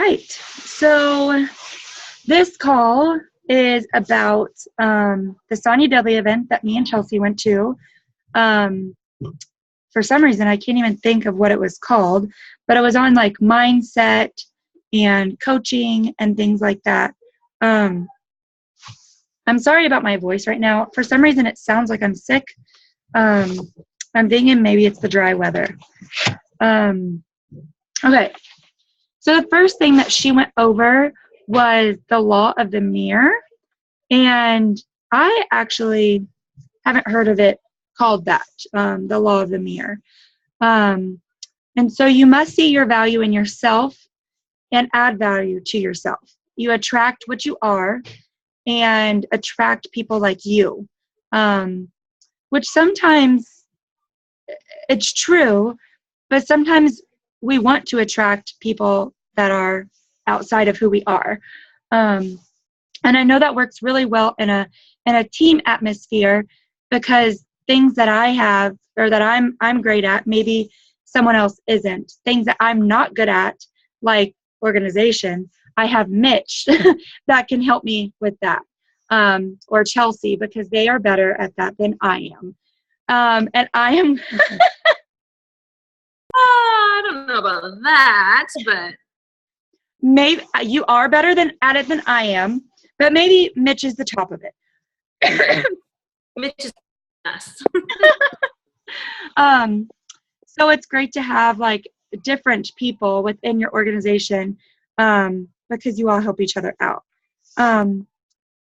right. So this call is about the Sonya Dudley event that me and Chelsea went to. For some reason, I can't even think of what it was called, but it was on like mindset and coaching and things like that. I'm sorry about my voice right now. For some reason, it sounds like I'm sick. I'm thinking maybe it's the dry weather. Okay. So the first thing that she went over was the law of the mirror. And I actually haven't heard of it called that, the law of the mirror. And so you must see your value in yourself and add value to yourself. You attract what you are and attract people like you, which sometimes it's true, but sometimes we want to attract people that are outside of who we are. And I know that works really well in a team atmosphere, because things that I have or that I'm great at, maybe someone else isn't. Things that I'm not good at, like organization, I have Mitch that can help me with that, or Chelsea, because they are better at that than I am. And I am I don't know about that, but maybe you are better at it than I am, but maybe Mitch is the top of it. Mitch is us. So it's great to have like different people within your organization, because you all help each other out.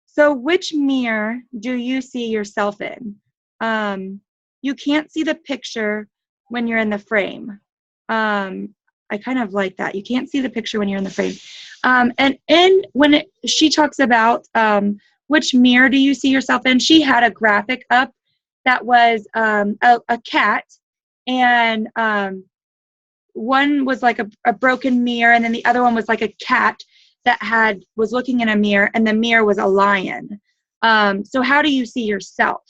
So which mirror do you see yourself in? You can't see the picture when you're in the frame. I kind of like that. You can't see the picture when you're in the frame. And she talks about which mirror do you see yourself in, she had a graphic up that was a cat, and one was like a broken mirror, and then the other one was like a cat that was looking in a mirror, and the mirror was a lion. So how do you see yourself?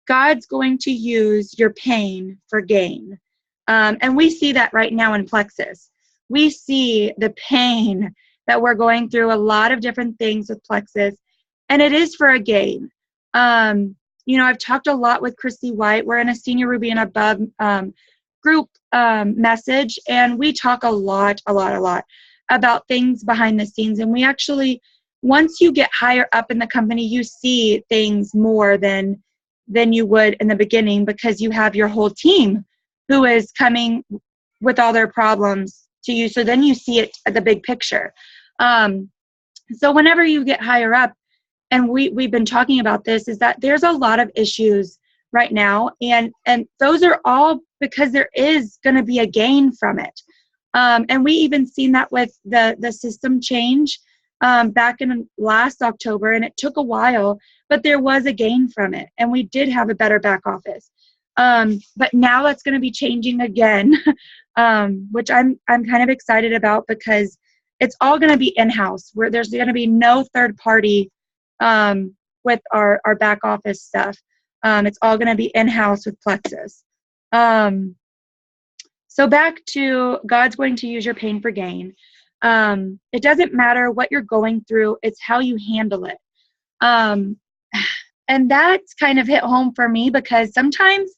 God's going to use your pain for gain. And we see that right now in Plexus. We see the pain that we're going through, a lot of different things with Plexus, and it is for a gain. I've talked a lot with Christy White. We're in a Senior Ruby and Above group message, and we talk a lot about things behind the scenes. And we actually, once you get higher up in the company, you see things more than you would in the beginning, because you have your whole team who is coming with all their problems to you. So then you see it at the big picture. So whenever you get higher up, and we've been talking about this, is that there's a lot of issues right now, and those are all because there is going to be a gain from it. And we even seen that with the system change back in last October, and it took a while, but there was a gain from it, and we did have a better back office. But now that's going to be changing again, which I'm kind of excited about, because it's all going to be in-house, where there's going to be no third party with our back office stuff. It's all going to be in-house with Plexus. So back to God's going to use your pain for gain. It doesn't matter what you're going through, it's how you handle it. And that's kind of hit home for me, because sometimes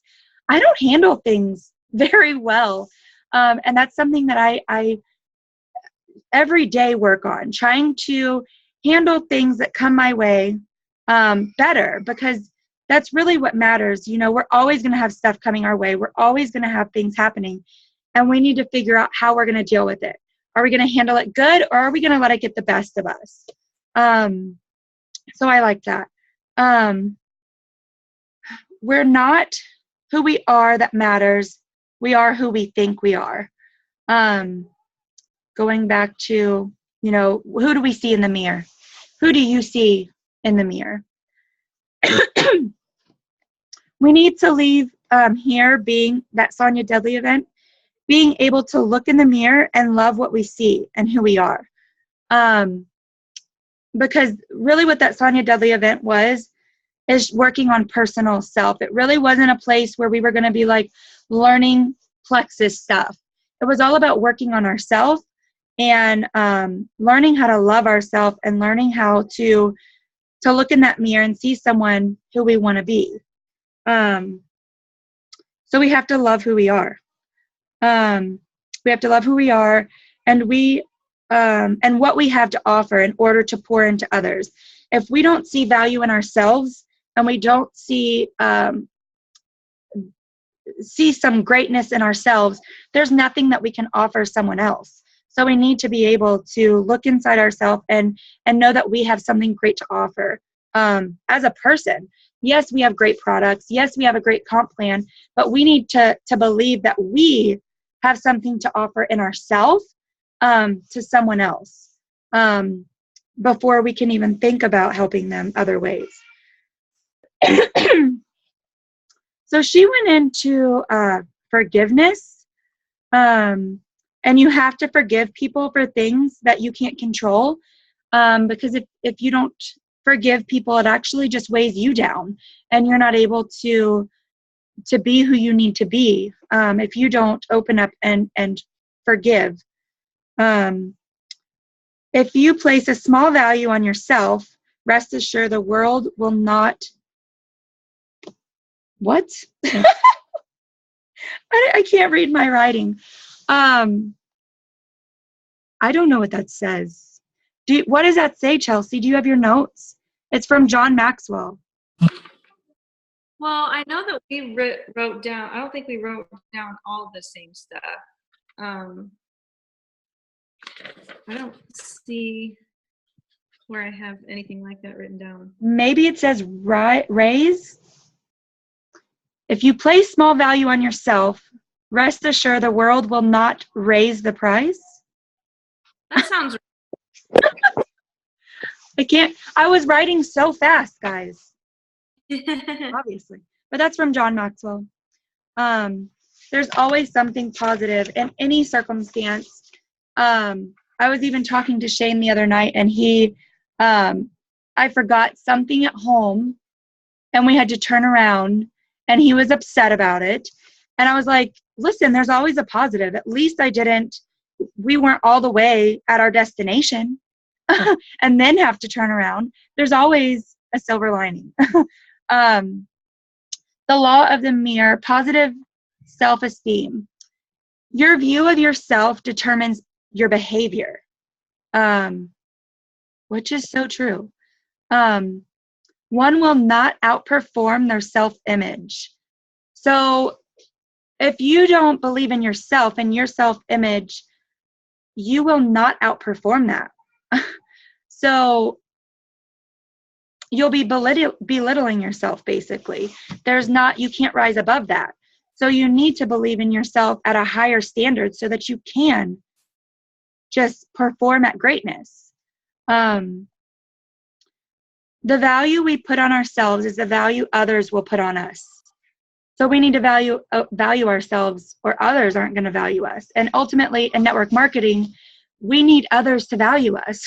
I don't handle things very well. And that's something that I every day work on, trying to handle things that come my way better, because that's really what matters. We're always going to have stuff coming our way. We're always going to have things happening, and we need to figure out how we're going to deal with it. Are we going to handle it good, or are we going to let it get the best of us? So I like that. We're not who we are that matters. We are who we think we are. Going back to, who do we see in the mirror? Who do you see in the mirror? We need to leave here, being that Sonya Dudley event, being able to look in the mirror and love what we see and who we are. Because really what that Sonya Dudley event is working on personal self. It really wasn't a place where we were going to be like learning Plexus stuff. it was all about working on ourselves and learning how to love ourselves and learning how to look in that mirror and see someone who we want to be. So we have to love who we are. We have to love who we are, and and what we have to offer in order to pour into others. If we don't see value in ourselves and we don't see some greatness in ourselves, there's nothing that we can offer someone else. So we need to be able to look inside ourselves and know that we have something great to offer as a person. Yes, we have great products. Yes, we have a great comp plan, but we need to believe that we have something to offer in ourselves to someone else before we can even think about helping them other ways. So she went into forgiveness, and you have to forgive people for things that you can't control, because if you don't forgive people, it actually just weighs you down, and you're not able to be who you need to be if you don't open up and forgive. If you place a small value on yourself, rest assured the world will not. What? I can't read my writing. I don't know what that says. What does that say, Chelsea? Do you have your notes? It's from John Maxwell. Well, I know that we wrote down, I don't think we wrote down all the same stuff. I don't see where I have anything like that written down. Maybe it says raise. If you place small value on yourself, rest assured the world will not raise the price. That sounds I was writing so fast, guys. Obviously. But that's from John Maxwell. There's always something positive in any circumstance. I was even talking to Shane the other night, and I forgot something at home, and we had to turn around, and he was upset about it. And I was like, listen, there's always a positive. At least we weren't all the way at our destination and then have to turn around. There's always a silver lining. The law of the mirror, positive self-esteem. Your view of yourself determines your behavior, which is so true. One will not outperform their self-image. So if you don't believe in yourself and your self-image, you will not outperform that. So you'll be belittling yourself, basically. You can't rise above that. So you need to believe in yourself at a higher standard so that you can just perform at greatness. The value we put on ourselves is the value others will put on us. So we need to value ourselves, or others aren't going to value us. And ultimately, in network marketing, we need others to value us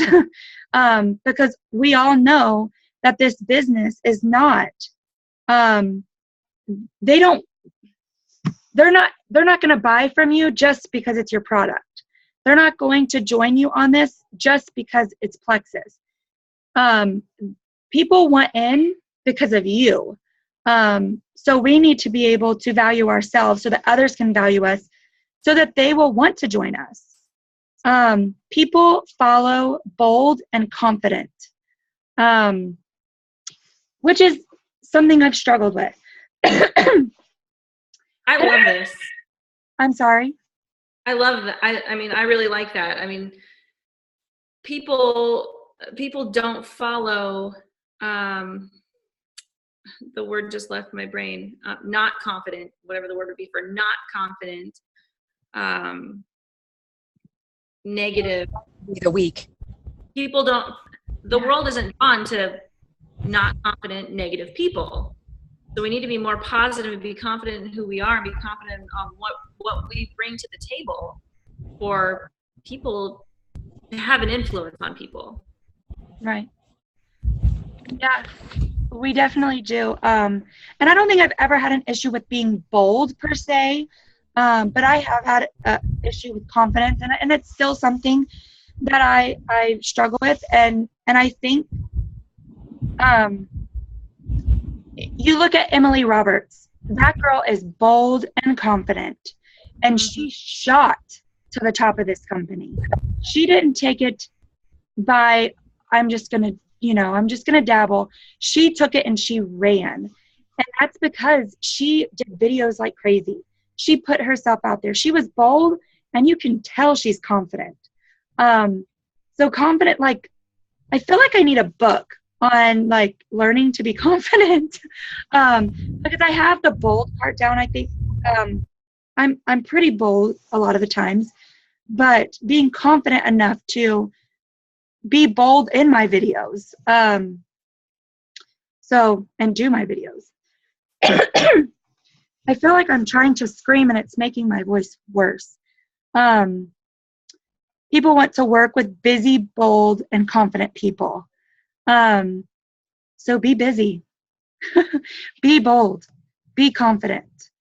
because we all know that this business is not. They're not going to buy from you just because it's your product. They're not going to join you on this just because it's Plexus. People want in because of you. So we need to be able to value ourselves so that others can value us, so that they will want to join us. People follow bold and confident, which is something I've struggled with. I love this. I'm sorry. I love that. I mean, I really like that. I mean, people don't follow, the word just left my brain, not confident, whatever the word would be for not confident, negative. The weak. People don't, the world isn't drawn to not confident, negative people. So we need to be more positive and be confident in who we are and be confident on what we bring to the table for people to have an influence on people. Right. Yeah, we definitely do. And I don't think I've ever had an issue with being bold per se. But I have had an issue with confidence, and it's still something that I struggle with. And I think you look at Emily Roberts. That girl is bold and confident, and she shot to the top of this company. She didn't take it by, I'm just gonna, I'm just gonna dabble. She took it and she ran. And that's because she did videos like crazy. She put herself out there. She was bold, and you can tell she's confident. So confident, like, I feel like I need a book on like learning to be confident. Because I have the bold part down. I think I'm pretty bold a lot of the times, but being confident enough to be bold in my videos. And do my videos. I feel like I'm trying to scream and it's making my voice worse. People want to work with busy, bold, and confident people. So be busy, be bold, be confident.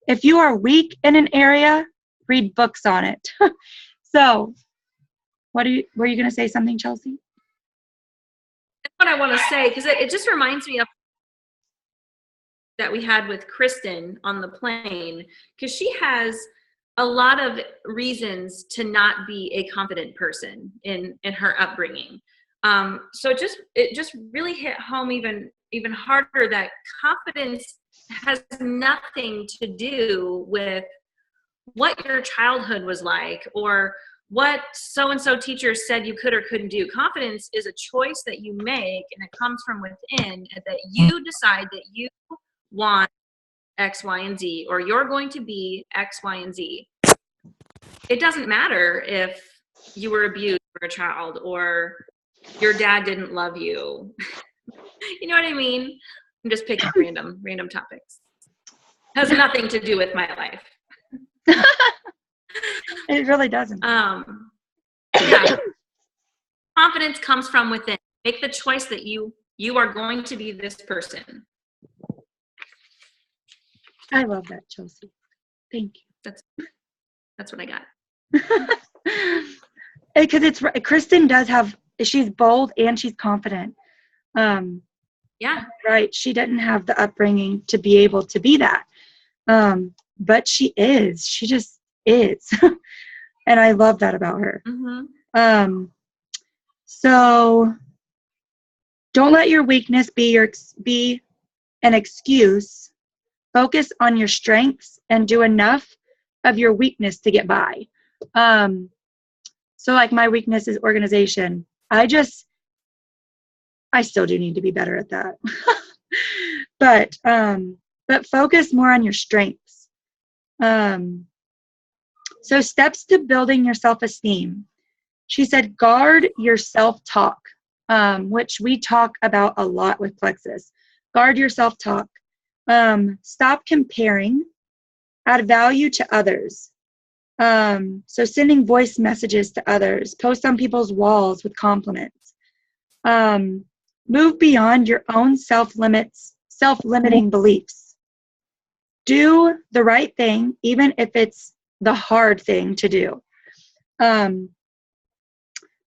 If you are weak in an area, read books on it. So, were you going to say something, Chelsea? That's what I want to say, because it just reminds me of that we had with Kristen on the plane, because she has a lot of reasons to not be a confident person in her upbringing. So it just really hit home even harder that confidence has nothing to do with what your childhood was like or what so-and-so teacher said you could or couldn't do. Confidence is a choice that you make, and it comes from within, and that you decide that you want X, Y, and Z, or you're going to be X, Y, and Z. It doesn't matter if you were abused as a child or your dad didn't love you. You know what I mean? I'm just picking random topics. Has nothing to do with my life. It really doesn't. Yeah. Confidence comes from within. Make the choice that you are going to be this person. I love that, Chelsea. Thank you. That's what I got. Because Kristen does she's bold and she's confident. Yeah. Right. She didn't have the upbringing to be able to be that. But she just is. And I love that about her. Mm-hmm. So don't let your weakness be an excuse. Focus on your strengths and do enough of your weakness to get by. So like my weakness is organization. I still do need to be better at that. But focus more on your strengths. So steps to building your self-esteem. She said, guard your self-talk, which we talk about a lot with Plexus. Guard your self-talk. Stop comparing. Add value to others. So sending voice messages to others. Post on people's walls with compliments. Move beyond your own self-limiting beliefs. Do the right thing, even if it's the hard thing to do.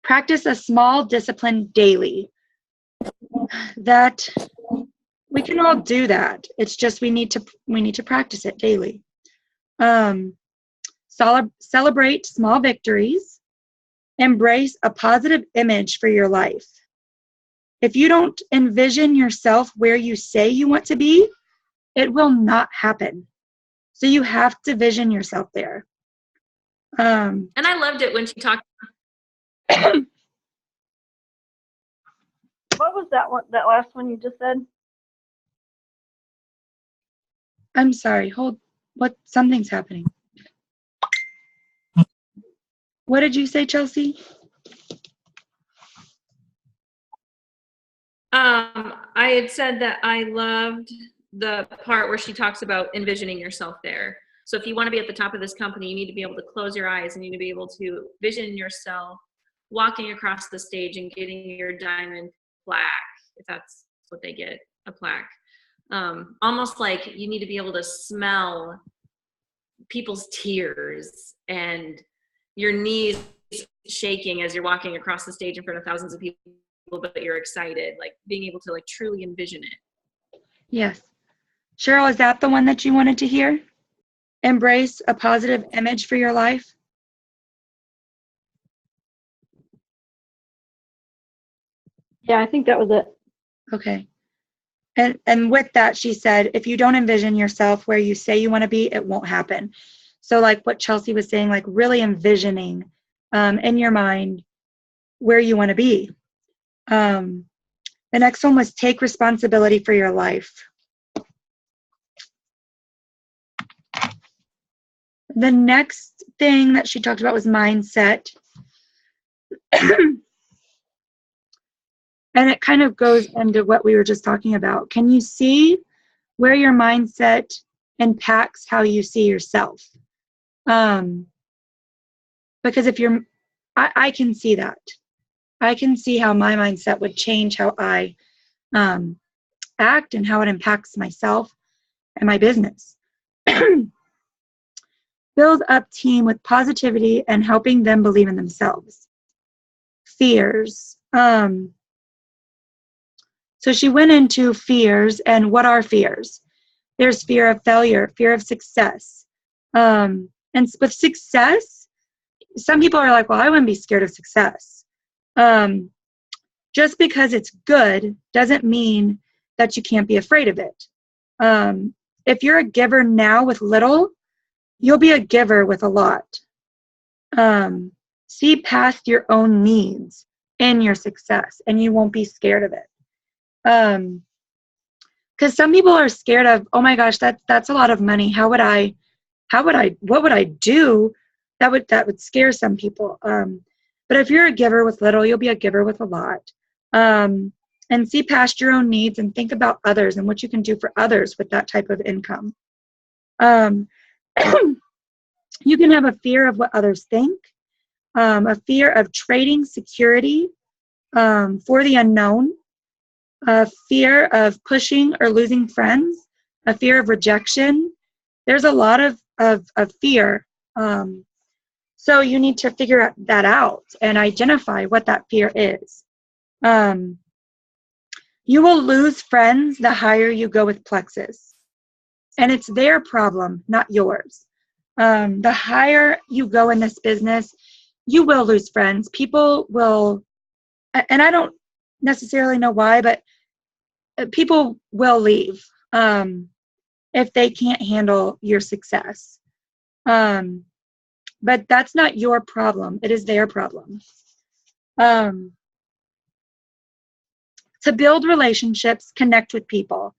Practice a small discipline daily. That we can all do that. It's just we need to practice it daily. Celebrate small victories. Embrace a positive image for your life. If you don't envision yourself where you say you want to be, it will not happen. So you have to vision yourself there. And I loved it when she talked. What was that one? That last one you just said? I'm sorry. Something's happening. What did you say, Chelsea? I had said that I loved the part where she talks about envisioning yourself there. So if you want to be at the top of this company, you need to be able to close your eyes and you need to be able to vision yourself walking across the stage and getting your diamond plaque, if that's what they get, a plaque. Almost like you need to be able to smell people's tears and your knees shaking as you're walking across the stage in front of thousands of people, but you're excited, like being able to like truly envision it. Yes. Cheryl, is that the one that you wanted to hear? Embrace a positive image for your life. Yeah, I think that was it. Okay. And with that, she said, if you don't envision yourself where you say you want to be, it won't happen. So like what Chelsea was saying, like really envisioning in your mind where you want to be. The next one was take responsibility for your life. The next thing that she talked about was mindset. And it kind of goes into what we were just talking about. Can you see where your mindset impacts how you see yourself? Because if you're, I can see that. I can see how my mindset would change how I act and how it impacts myself and my business. Build up team with positivity and helping them believe in themselves. Fears. So she went into fears, and what are fears? There's fear of failure, fear of success. And with success, some people are like, well, I wouldn't be scared of success. Just because it's good doesn't mean that you can't be afraid of it. If you're a giver now with little, you'll be a giver with a lot. See past your own needs in your success, and you won't be scared of it. Because some people are scared of, oh my gosh, that's a lot of money. What would I do? That would scare some people. But if you're a giver with little, you'll be a giver with a lot. And see past your own needs and think about others and what you can do for others with that type of income. You can have a fear of what others think, a fear of trading security for the unknown, a fear of pushing or losing friends, a fear of rejection. There's a lot of fear. So you need to figure that out and identify what that fear is. You will lose friends the higher you go with Plexus. And it's their problem, not yours. The higher you go in this business, you will lose friends. People will, and I don't necessarily know why, but people will leave if they can't handle your success. But that's not your problem. It is their problem. To build relationships, connect with people.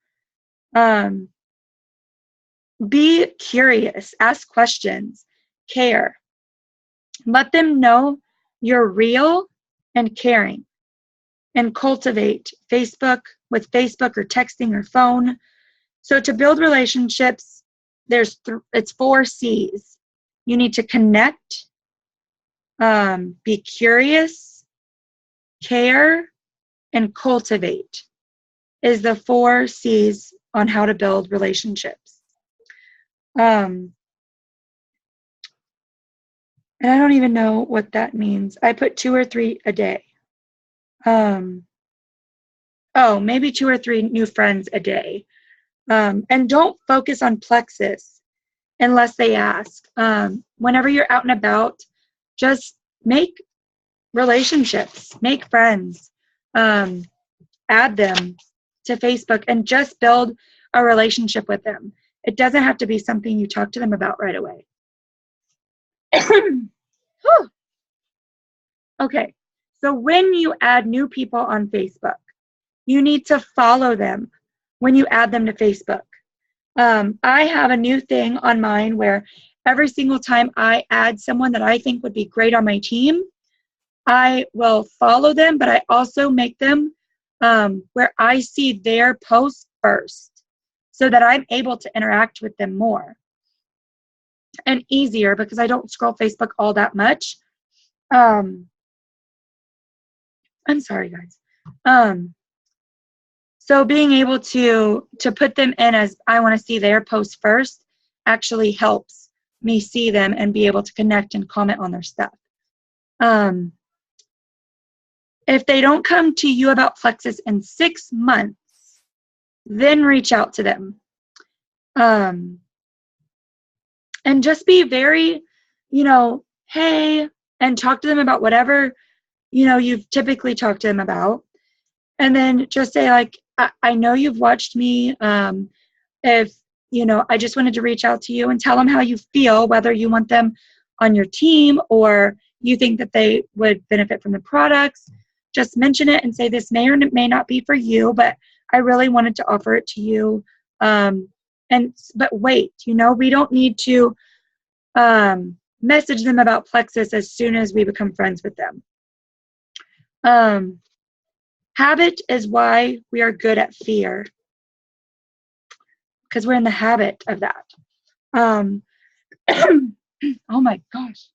Be curious, ask questions, care. Let them know you're real and caring. And cultivate with Facebook or texting or phone. So to build relationships, it's 4 C's. You need to connect, be curious, care, and cultivate is the 4 C's on how to build relationships. And I don't even know what that means. I put 2 or 3 a day. Maybe 2 or 3 new friends a day. And don't focus on Plexus unless they ask. Whenever you're out and about, just make relationships, make friends, add them to Facebook, and just build a relationship with them. It doesn't have to be something you talk to them about right away. Okay, so when you add new people on Facebook, you need to follow them when you add them to Facebook. I have a new thing on mine where every single time I add someone that I think would be great on my team, I will follow them, but I also make them where I see their posts first so that I'm able to interact with them more and easier because I don't scroll Facebook all that much. I'm sorry, guys. So being able to put them in as I want to see their post first actually helps me see them and be able to connect and comment on their stuff. If they don't come to you about Plexus in 6 months, then reach out to them. And just be very, hey, and talk to them about whatever, you've typically talked to them about. And then just say, like, I know you've watched me. If, I just wanted to reach out to you and tell them how you feel, whether you want them on your team or you think that they would benefit from the products. Just mention it and say, this may or may not be for you, but I really wanted to offer it to you. But wait, we don't need to message them about Plexus as soon as we become friends with them. Habit is why we are good at fear, because we're in the habit of that. Oh my gosh.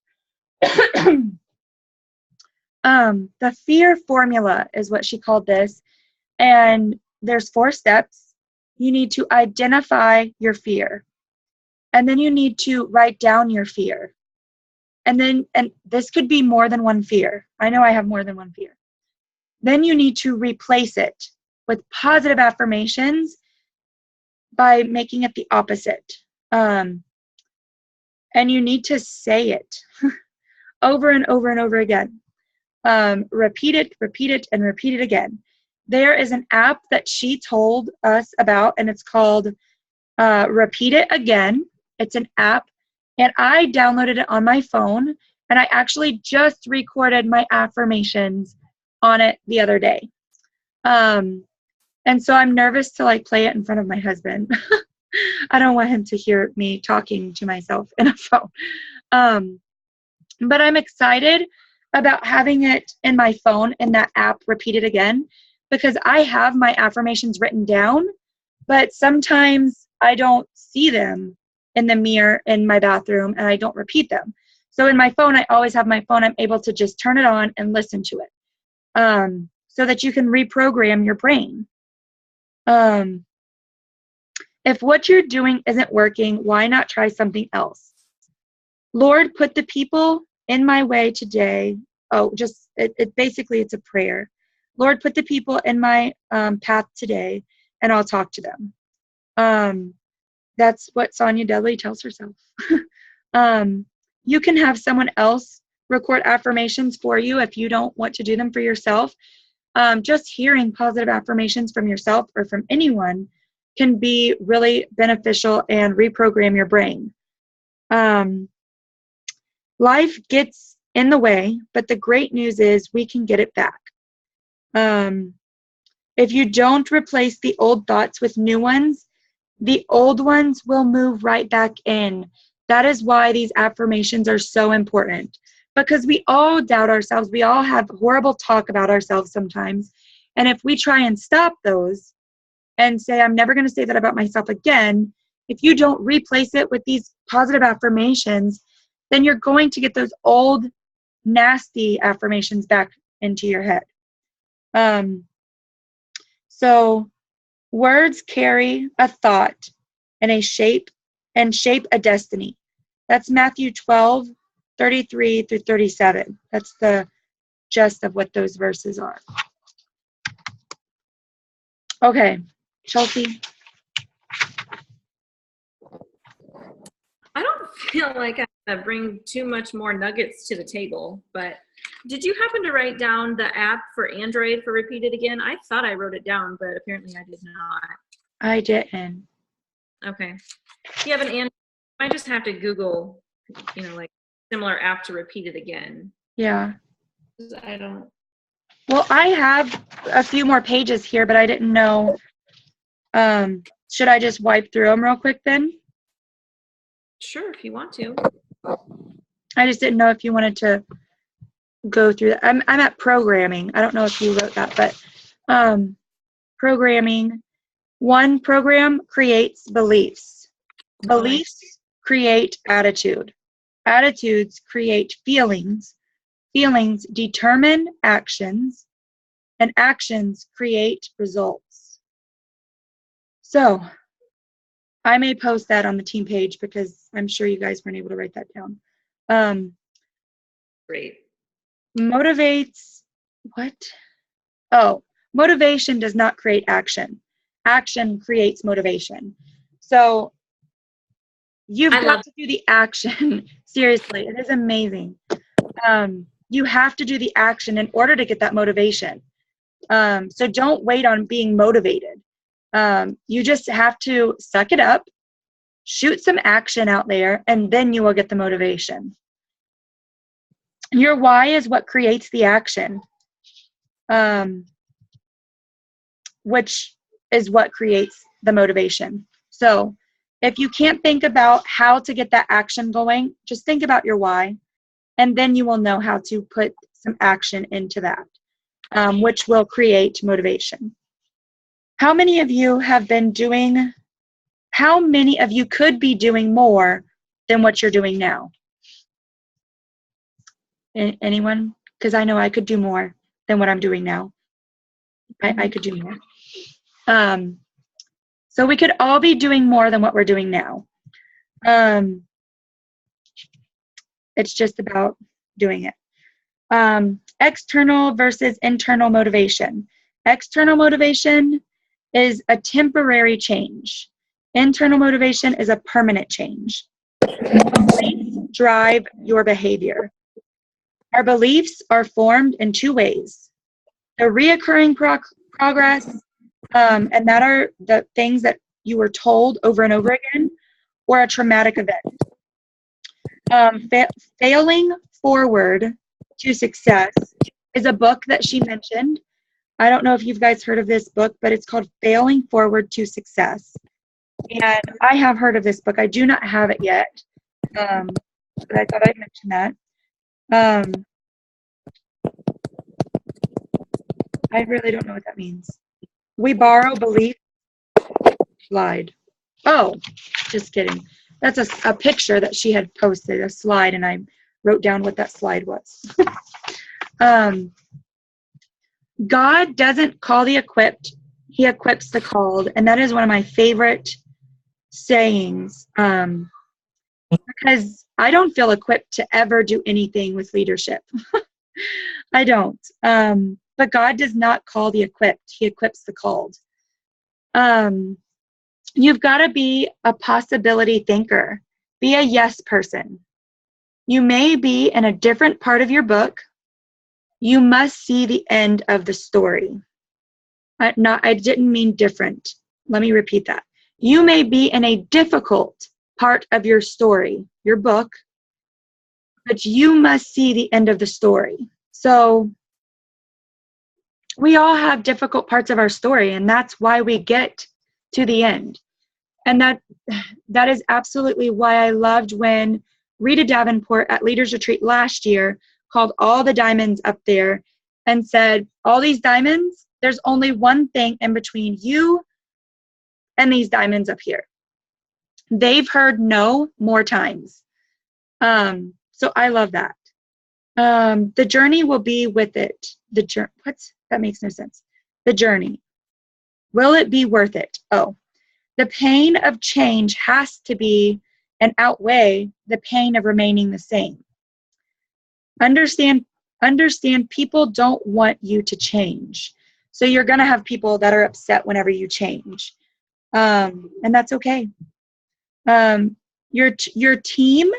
The fear formula is what she called this. And there's 4 steps. You need to identify your fear. And then you need to write down your fear. And this could be more than one fear. I know I have more than one fear. Then you need to replace it with positive affirmations by making it the opposite. And you need to say it over and over and over again. Repeat it, and repeat it again. There is an app that she told us about, and it's called Repeat It Again. It's an app, and I downloaded it on my phone, and I actually just recorded my affirmations on it the other day. And so I'm nervous to play it in front of my husband. I don't want him to hear me talking to myself in a phone. But I'm excited about having it in my phone in that app, Repeat It Again, because I have my affirmations written down, but sometimes I don't see them in the mirror in my bathroom and I don't repeat them. So in my phone, I always have my phone. I'm able to just turn it on and listen to it, so that you can reprogram your brain. If what you're doing isn't working, why not try something else? Lord, put the people in my way today. Basically it's a prayer. Lord, put the people in my path today, and I'll talk to them. That's what Sonya Dudley tells herself. You can have someone else record affirmations for you if you don't want to do them for yourself. Just hearing positive affirmations from yourself or from anyone can be really beneficial and reprogram your brain. Life gets in the way, but the great news is we can get it back. If you don't replace the old thoughts with new ones, the old ones will move right back in. That is why these affirmations are so important, because we all doubt ourselves. We all have horrible talk about ourselves sometimes. And if we try and stop those and say, I'm never going to say that about myself again, if you don't replace it with these positive affirmations, then you're going to get those old, nasty affirmations back into your head. So words carry a thought and shape a destiny. That's Matthew 12:33-37. That's the gist of what those verses are. Okay, Chelsea. I don't feel like I bring too much more nuggets to the table, but did you happen to write down the app for Android for Repeat It Again? I thought I wrote it down, but apparently I did not. I didn't. Okay. If you have an Android, I just have to Google, similar app to Repeat It Again. Yeah. I don't. Well, I have a few more pages here, but I didn't know. Should I just wipe through them real quick then? Sure, if you want to. I just didn't know if you wanted to go through that. I'm at programming. I don't know if you wrote that, but programming. One program creates beliefs. Beliefs create attitude. Attitudes create feelings. Feelings determine actions, and actions create results. So, I may post that on the team page because I'm sure you guys weren't able to write that down. Great. Motivates, what? Oh, motivation does not create action. Action creates motivation. So you've got to do the action. Seriously, it is amazing. You have to do the action in order to get that motivation. So don't wait on being motivated. You just have to suck it up, shoot some action out there, and then you will get the motivation. Your why is what creates the action, which is what creates the motivation. So if you can't think about how to get that action going, just think about your why, and then you will know how to put some action into that, which will create motivation. How many of you could be doing more than what you're doing now? Anyone? Because I know I could do more than what I'm doing now. I could do more. So we could all be doing more than what we're doing now. It's just about doing it. External versus internal motivation. External motivation is a temporary change. Internal motivation is a permanent change. Beliefs drive your behavior. Our beliefs are formed in two ways. The reoccurring progress, and that are the things that you were told over and over again, or a traumatic event. Failing Forward to Success is a book that she mentioned. I don't know if you guys heard of this book, but it's called Failing Forward to Success. And I have heard of this book. I do not have it yet, but I thought I'd mention that. I really don't know what that means. We borrow belief. Slide. Oh, just kidding. That's a picture that she had posted, a slide, and I wrote down what that slide was. God doesn't call the equipped, he equips the called. And that is one of my favorite sayings, because I don't feel equipped to ever do anything with leadership. I don't. But God does not call the equipped, he equips the called. You've got to be a possibility thinker. Be a yes person. You may be in a different part of your book. You must see the end of the story. I didn't mean different. Let me repeat that. You may be in a difficult part of your story, your book, but you must see the end of the story. So we all have difficult parts of our story, and that's why we get to the end. And that is absolutely why I loved when Rita Davenport at Leaders Retreat last year called all the diamonds up there and said, all these diamonds, there's only one thing in between you and these diamonds up here. They've heard no more times. So I love that. The journey will be with it. That makes no sense. The journey. Will it be worth it? Oh, the pain of change has to be and outweigh the pain of remaining the same. Understand people don't want you to change. So you're going to have people that are upset whenever you change. And that's okay. Your team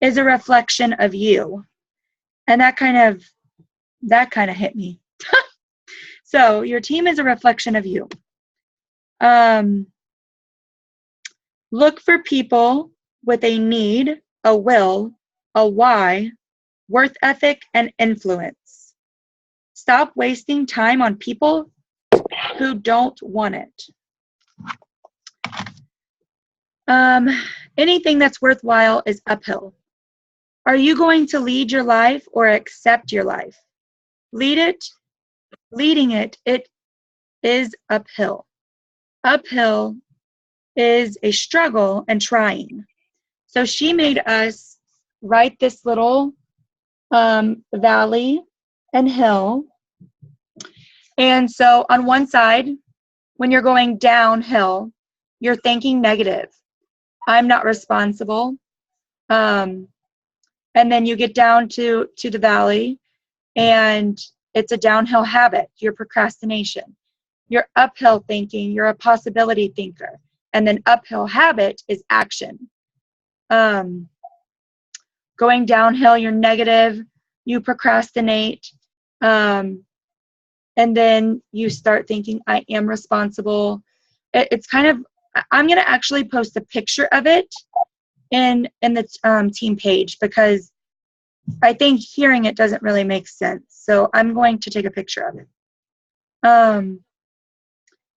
is a reflection of you. And that kind of hit me. So your team is a reflection of you. Look for people with a need, a will, a why, worth ethic, and influence. Stop wasting time on people who don't want it. Anything that's worthwhile is uphill. Are you going to lead your life or accept your life? Leading it is uphill. Uphill is a struggle and trying. So she made us write this little valley and hill. And so on one side, when you're going downhill, you're thinking negative. I'm not responsible. And then you get down to the valley, and it's a downhill habit, your procrastination. Your uphill thinking, you're a possibility thinker. And then uphill habit is action. Going downhill, you're negative, you procrastinate, and then you start thinking, I am responsible. It's kind of, I'm going to actually post a picture of it in the team page, because I think hearing it doesn't really make sense. So I'm going to take a picture of it.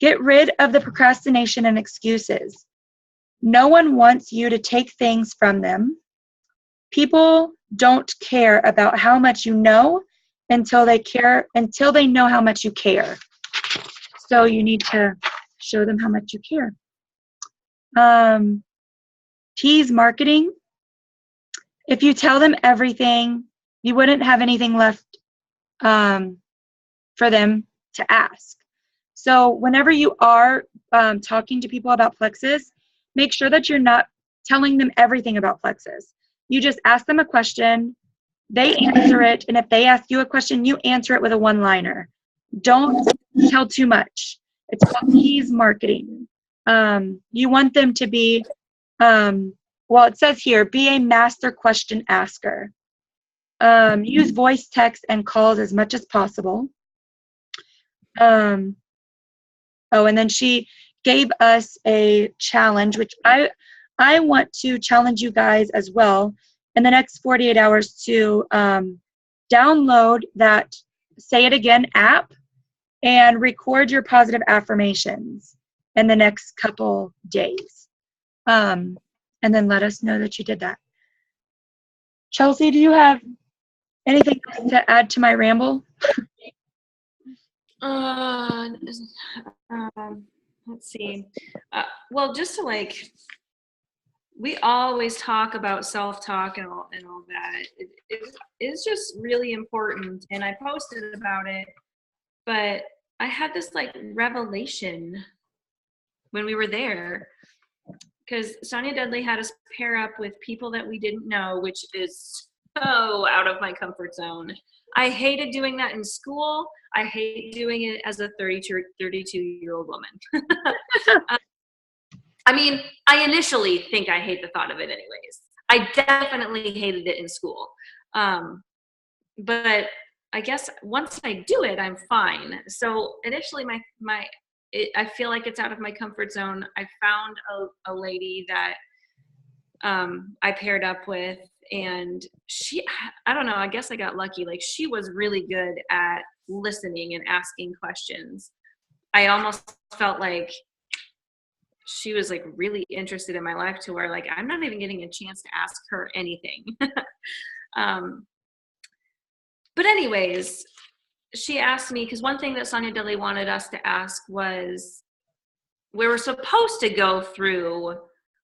Get rid of the procrastination and excuses. No one wants you to take things from them. People don't care about how much you know until they know how much you care. So you need to show them how much you care. Tease marketing. If you tell them everything, you wouldn't have anything left for them to ask. So whenever you are talking to people about Plexus, make sure that you're not telling them everything about Plexus. You just ask them a question, they answer it, and if they ask you a question, you answer it with a one-liner. Don't tell too much. It's called tease marketing. You want them to be, well, it says here, be a master question asker. Use voice, text, and calls as much as possible. Oh, and then she gave us a challenge, which I want to challenge you guys as well in the next 48 hours to download that Say It Again app and record your positive affirmations in the next couple days. And then let us know that you did that. Chelsea, do you have anything to add to my ramble? Let's see. Well, just to we always talk about self-talk and all that. It is just really important, and I posted about it. But I had this revelation when we were there, because Sonya Dudley had us pair up with people that we didn't know, which is so out of my comfort zone. I hated doing that in school. I hate doing it as a 32-year-old woman. I mean, I initially think I hate the thought of it anyways. I definitely hated it in school. But I guess once I do it, I'm fine. So initially I feel like it's out of my comfort zone. I found a lady that I paired up with, and I don't know, I guess I got lucky. She was really good at listening and asking questions. I almost felt like she was really interested in my life, to where I'm not even getting a chance to ask her anything. But anyways, she asked me, because one thing that Sonya Dudley wanted us to ask was, we were supposed to go through,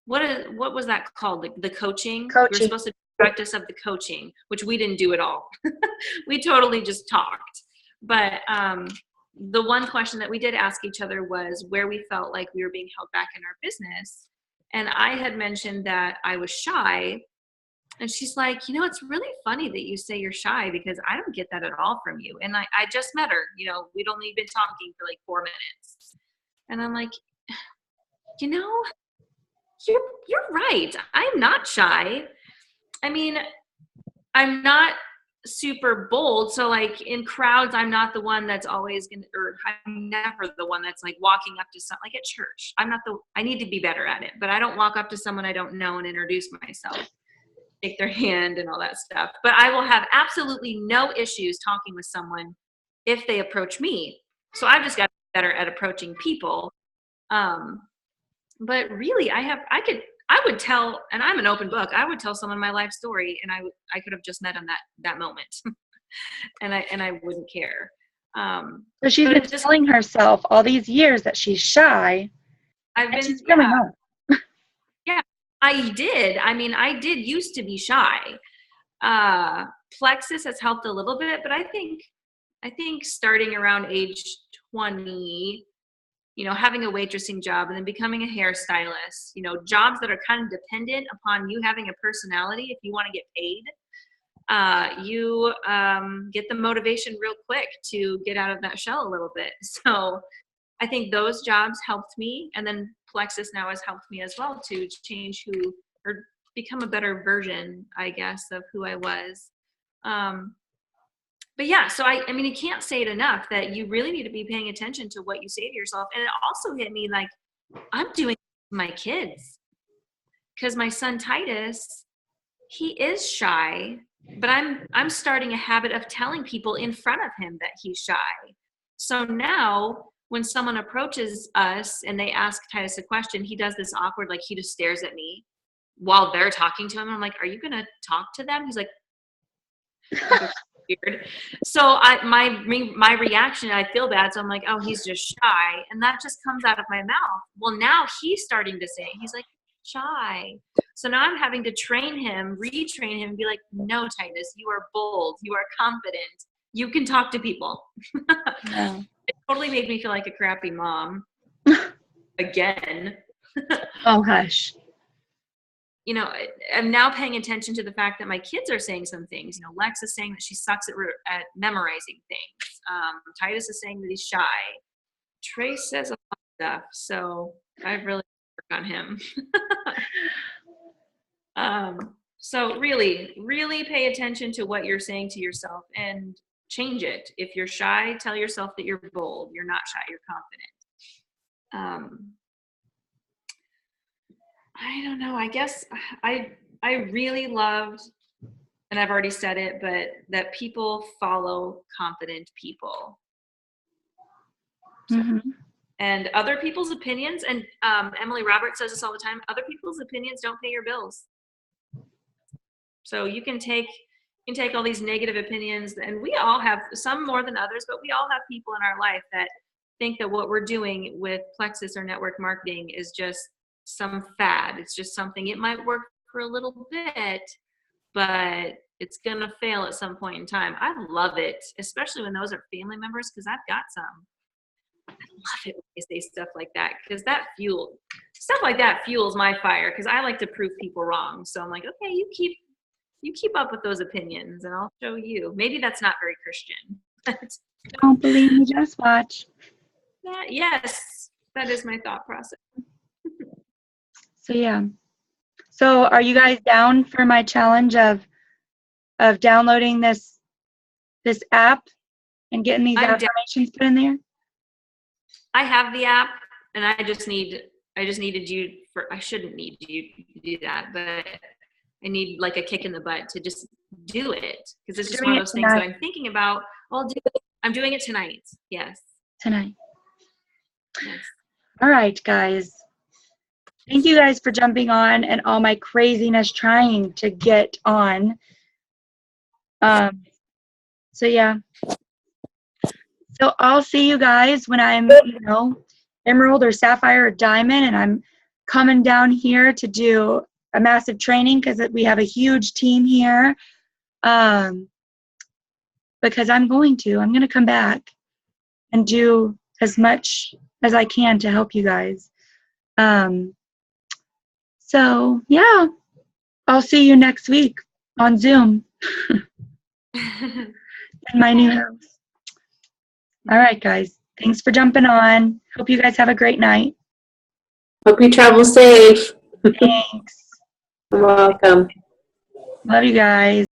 what was that called? The coaching? We were supposed to practice of the coaching, which we didn't do at all. We totally just talked. But the one question that we did ask each other was where we felt like we were being held back in our business. And I had mentioned that I was shy. And she's like, it's really funny that you say you're shy, because I don't get that at all from you. And I just met her, we'd only been talking for 4 minutes. And I'm like, you're right. I'm not shy. I mean, I'm not super bold. So in crowds, I'm not the one that's always I'm never the one that's walking up to someone, at church. I need to be better at it, but I don't walk up to someone I don't know and introduce myself, take their hand and all that stuff. But I will have absolutely no issues talking with someone if they approach me. So I've just got to be better at approaching people. But really, I would tell, and I'm an open book, I would tell someone my life story, and I could have just met them that moment. and I wouldn't care. So she's been telling herself all these years that she's shy. She's really not. Yeah, I did. I mean, I did used to be shy. Plexus has helped a little bit, but I think starting around age 20, having a waitressing job and then becoming a hairstylist, jobs that are kind of dependent upon you having a personality. If you want to get paid, you get the motivation real quick to get out of that shell a little bit. So I think those jobs helped me. And then Plexus now has helped me as well to change or become a better version, I guess, of who I was. But yeah, so I mean, you can't say it enough that you really need to be paying attention to what you say to yourself. And it also hit me like, I'm doing it with my kids, because my son Titus, he is shy, but I'm starting a habit of telling people in front of him that he's shy. So now when someone approaches us and they ask Titus a question, he does this awkward, like he just stares at me while they're talking to him. I'm like, are you going to talk to them? He's like, weird. So my reaction, I feel bad. So I'm like, oh, he's just shy. And that just comes out of my mouth. Well, now he's starting to say it. He's like, shy. So now I'm having to retrain him, and be like, no, Titus, you are bold. You are confident. You can talk to people. Yeah. It totally made me feel like a crappy mom. Again. Oh, gosh. I'm now paying attention to the fact that my kids are saying some things. Lex is saying that she sucks at memorizing things. Titus is saying that he's shy. Trace says a lot of stuff, so I've really worked on him. So really, really pay attention to what you're saying to yourself and change it. If you're shy, tell yourself that you're bold. You're not shy, you're confident. I don't know. I guess I really loved, and I've already said it, but that people follow confident people. Mm-hmm. And other people's opinions, and Emily Roberts says this all the time, other people's opinions don't pay your bills. So you can take all these negative opinions, and we all have some more than others, but we all have people in our life that think that what we're doing with Plexus or network marketing is just some fad. It's just something, it might work for a little bit, but it's going to fail at some point in time. I love it, especially when those are family members, because I've got some. I love it when they say stuff like that, because stuff like that fuels my fire, because I like to prove people wrong. So I'm like, okay, you keep up with those opinions and I'll show you. Maybe that's not very Christian. Don't believe me, just watch. Yes, that is my thought process. So yeah. So are you guys down for my challenge of downloading this app and getting these affirmations put in there? I have the app, and I shouldn't need you to do that, but I need like a kick in the butt to just do it, because it's just one of those things that I'm thinking about. I'm doing it tonight. Yes. Tonight. Yes. All right, guys. Thank you guys for jumping on and all my craziness trying to get on. So yeah. So I'll see you guys when I'm, emerald or sapphire or diamond, and I'm coming down here to do a massive training, because we have a huge team here. Because I'm going to come back and do as much as I can to help you guys. So yeah, I'll see you next week on Zoom in my new house. All right, guys. Thanks for jumping on. Hope you guys have a great night. Hope you travel safe. Thanks. You're welcome. Love you guys.